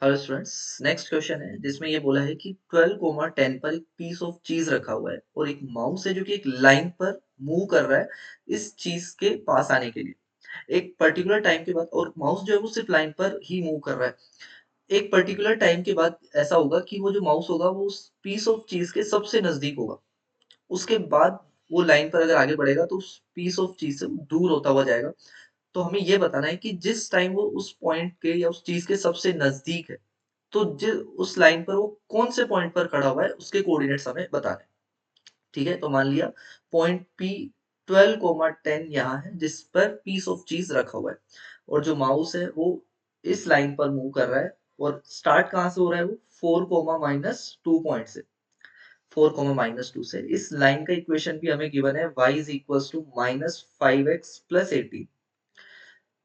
Hello students, next question है जिसमें ये बोला है कि 12, 10 पर एक पीस ऑफ चीज रखा हुआ है और एक माउस है जो कि एक लाइन पर मूव कर रहा है इस चीज के पास आने के लिए एक पर्टिकुलर टाइम के बाद। और माउस जो है वो सिर्फ लाइन पर ही मूव कर रहा है। एक पर्टिकुलर टाइम के बाद ऐसा होगा कि वो जो माउस होगा वो उस पीस ऑफ चीज के सबसे नजदीक होगा। उसके बाद वो लाइन पर अगर आगे बढ़ेगा तो उस पीस ऑफ चीज से दूर होता हुआ जाएगा। तो हमें ये बताना है कि जिस टाइम वो उस पॉइंट के या उस चीज के सबसे नजदीक है, तो उस लाइन पर वो कौन से पॉइंट पर खड़ा हुआ है उसके कोऑर्डिनेट्स हमें बताने हैं। ठीक है, तो मान लिया पॉइंट पी 12, 10 यहाँ है जिस पर पीस ऑफ चीज रखा हुआ है और जो माउस है वो इस लाइन पर मूव कर रहा है। और स्टार्ट कहाँ से हो रहा है वो 4, -2 पॉइंट से। 4, -2 से इस लाइन का इक्वेशन भी हमें गिवन है y is equal to -5x + 18।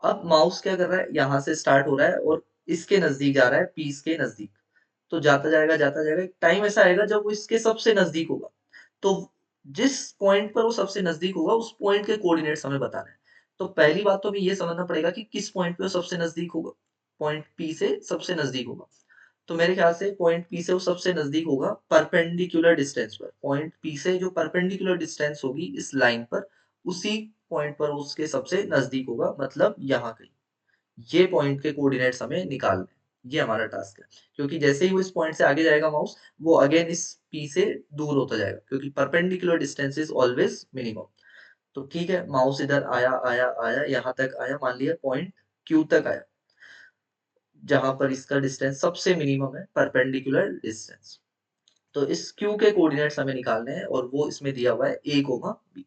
अब माउस क्या कर रहा है, यहाँ से स्टार्ट हो रहा है और इसके नजदीक जा रहा है, पीस के नजदीक। तो जाता जाएगा, एक टाइम ऐसा आएगा जब वो इसके सबसे नजदीक होगा। तो जिस पॉइंट पर वो सबसे नजदीक होगा उस पॉइंट के कोऑर्डिनेट्स हमें बताने हैं। तो पहली बात तो हमें ये समझना पड़ेगा कि किस पॉइंट पे वो सबसे नजदीक होगा। पॉइंट पी से सबसे नजदीक होगा। तो मेरे ख्याल से पॉइंट पी से वो सबसे नजदीक होगा परपेंडिकुलर डिस्टेंस पर। पॉइंट पी से जो परपेंडिकुलर डिस्टेंस होगी इस लाइन पर, उसी पॉइंट पर उसके सबसे नजदीक होगा, मतलब यहाँ कहीं। ये पॉइंट के कोऑर्डिनेट्स हमें निकालने हैं। ये हमारा टास्क है। क्योंकि जैसे ही वो इस पॉइंट से आगे जाएगा माउस, वो अगेन इस पी से दूर होता जाएगा, क्योंकि perpendicular distance is always minimum. तो ठीक है, माउस इधर आया आया आया, यहाँ तक आया, मान लिया पॉइंट क्यू तक आया, जहां पर इसका डिस्टेंस सबसे मिनिमम है, परपेंडिकुलर डिस्टेंस। तो इस क्यू के कोऑर्डिनेट्स हमें निकालने हैं और वो इसमें दिया हुआ है a, b।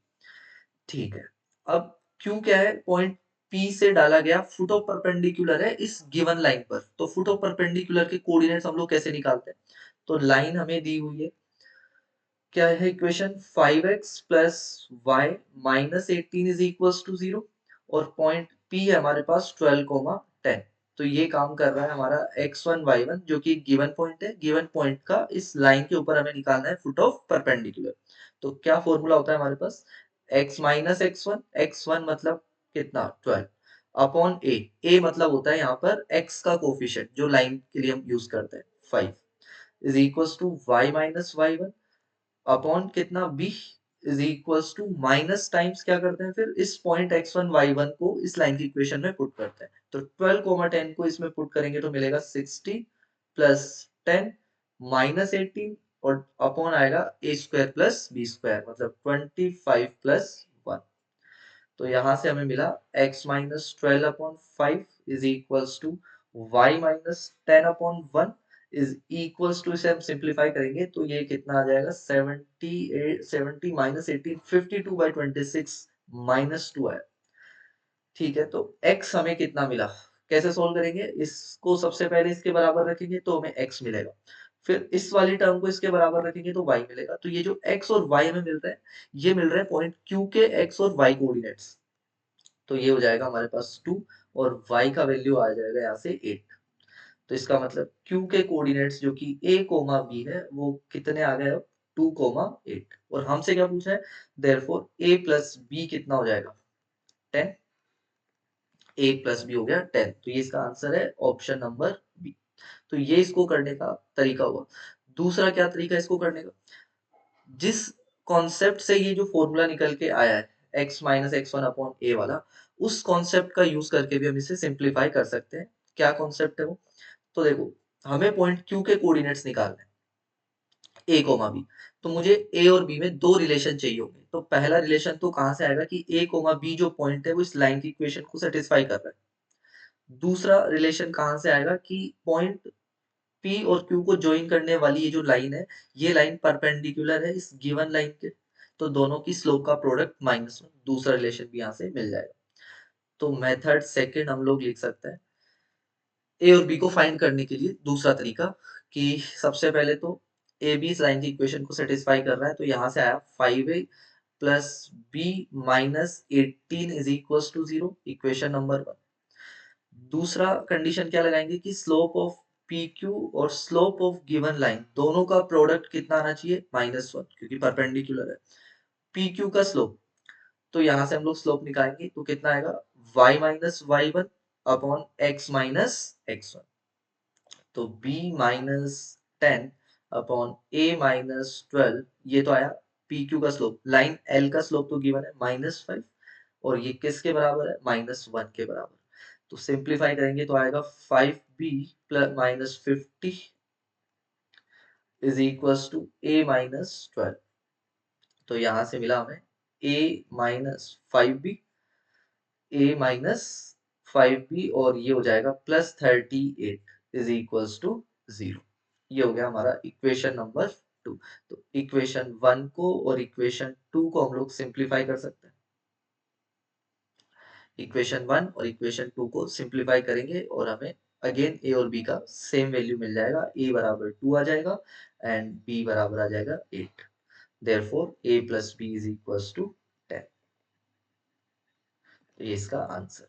ठीक है। अब क्यू क्या है, पॉइंट पी से डाला गया फुट ऑफ परपेंडिकुलर है इस गिवन लाइन पर। तो फुट ऑफ परपेंडिकुलर के कोऑर्डिनेट्स हम लोग कैसे निकालते हैं। तो लाइन हमें दी हुई है, क्या है equation, 5x + y - 18 is equal to 0। और पॉइंट पी है हमारे पास 12, 10। तो ये काम कर रहा है हमारा x1 y1 जो कि गिवन पॉइंट है। गिवन पॉइंट का इस लाइन के ऊपर हमें निकालना है फुट ऑफ परपेंडिकुलर। तो क्या फॉर्मूला होता है हमारे पास, x - x1 मतलब कितना, 12 अपॉन ए मतलब होता है यहाँ पर x का कोफिशिएंट जो लाइन के लिए हम यूज करते हैं, 5 is equal to y - y1 upon कितना, b is equals to minus times क्या करते हैं फिर इस पॉइंट x1 y1 को इस लाइन की इक्वेशन में पुट करते हैं। तो 12, 10 को इसमें पुट करेंगे तो मिलेगा 60 प्लस 10 -18 और अपॉन आएगा a² + b² मतलब 25 + 1। तो यहाँ से हमें मिला x - 12/5 is equals to y - 10/1 is equals to, इसे हम सिंप्लीफाई करेंगे तो ये कितना आ जाएगा, 70 -18 52/26 - 2 आया। ठीक है, तो x हमें कितना मिला, कैसे सोल्व करेंगे, इसको सबसे पहले इसके बराबर रखेंगे तो हमें x मिलेगा। फिर इस वाली टर्म को इसके बराबर रखेंगे तो y मिलेगा। तो ये जो x और y हमें मिल रहा है, ये मिल रहा है पॉइंट q के x और y कोऑर्डिनेट्स। तो ये हो जाएगा हमारे पास 2 और y का वैल्यू आ जाएगा यहाँ से 8। तो इसका मतलब q के कोऑर्डिनेट्स जो कि a, b है वो कितने आ गए अब, 2, 8। और हमसे क्या पूछा है, देयरफॉर a + b कितना हो जाएगा, 10। a + b हो गया 10। तो ये इसका आंसर है ऑप्शन नंबर बी। तो ये इसको करने का तरीका हुआ। दूसरा क्या तरीका इसको करने का, जिस कॉन्सेप्ट से ये जो फॉर्मूला निकल के आया है x - x1/a वाला, उस कॉन्सेप्ट का यूज करके भी हम इसे सिंप्लीफाई कर सकते हैं। क्या कॉन्सेप्ट है वो, तो देखो, हमें पॉइंट Q के कोऑर्डिनेट्स निकालने हैं, a, b। तो मुझे a और b में दो रिलेशन चाहिए होंगे। तो पहला रिलेशन तो कहाँ से आएगा कि a, b जो पॉइंट है वो इस लाइन की इक्वेशन को सेटिस्फाई कर रहा है। दूसरा रिलेशन कहाँ से आएगा कि पॉइंट P और Q को ज्वाइन करने वाली ये जो लाइन है, ये लाइन परपेंडिकुलर है इस गिवन लाइन के। तो दोनों की स्लोप का प्रोडक्ट -1। दूसरा रिलेशन भी यहाँ से मिल जाएगा। तो मेथड सेकंड हम लोग लिख सकते हैं, ए और बी को फाइंड करने के लिए दूसरा तरीका, कि सबसे पहले तो ए बी इस लाइन की इक्वेशन को सेटिस्फाई कर रहा है, तो यहाँ से आया 5a + b - 18 is equal to 0, equation number 1। दूसरा कंडीशन क्या लगाएंगे कि स्लोप ऑफ पी क्यू और स्लोप ऑफ गिवन लाइन दोनों का प्रोडक्ट कितना आना चाहिए, -1, क्योंकि परपेंडिकुलर है। पी क्यू का स्लोप, तो यहाँ से हम लोग स्लोप निकालेंगे तो कितना आएगा, y - y1 upon x - x1। तो b minus 10 upon a minus 12, ये तो आया पी क्यू का स्लोप। लाइन एल का स्लोप तो गिवन है -5, और ये किसके बराबर है, -1 के बराबर। तो सिंप्लीफाई करेंगे तो आएगा 5b plus -50 is equals to a minus 12। तो यहां से मिला हमें a minus 5b, a minus 5b, और ये हो जाएगा +38 इज इक्वल्स टू 0। ये हो गया हमारा इक्वेशन नंबर 2। तो इक्वेशन 1 को और इक्वेशन 2 को हम लोग सिंप्लीफाई कर सकते हैं। इक्वेशन 1 और इक्वेशन 2 को सिंप्लीफाई करेंगे और हमें अगेन a और b का सेम वैल्यू मिल जाएगा। a बराबर 2 आ जाएगा एंड b बराबर आ जाएगा 8। Therefore a plus b is equals to 10। ये इसका आंसर।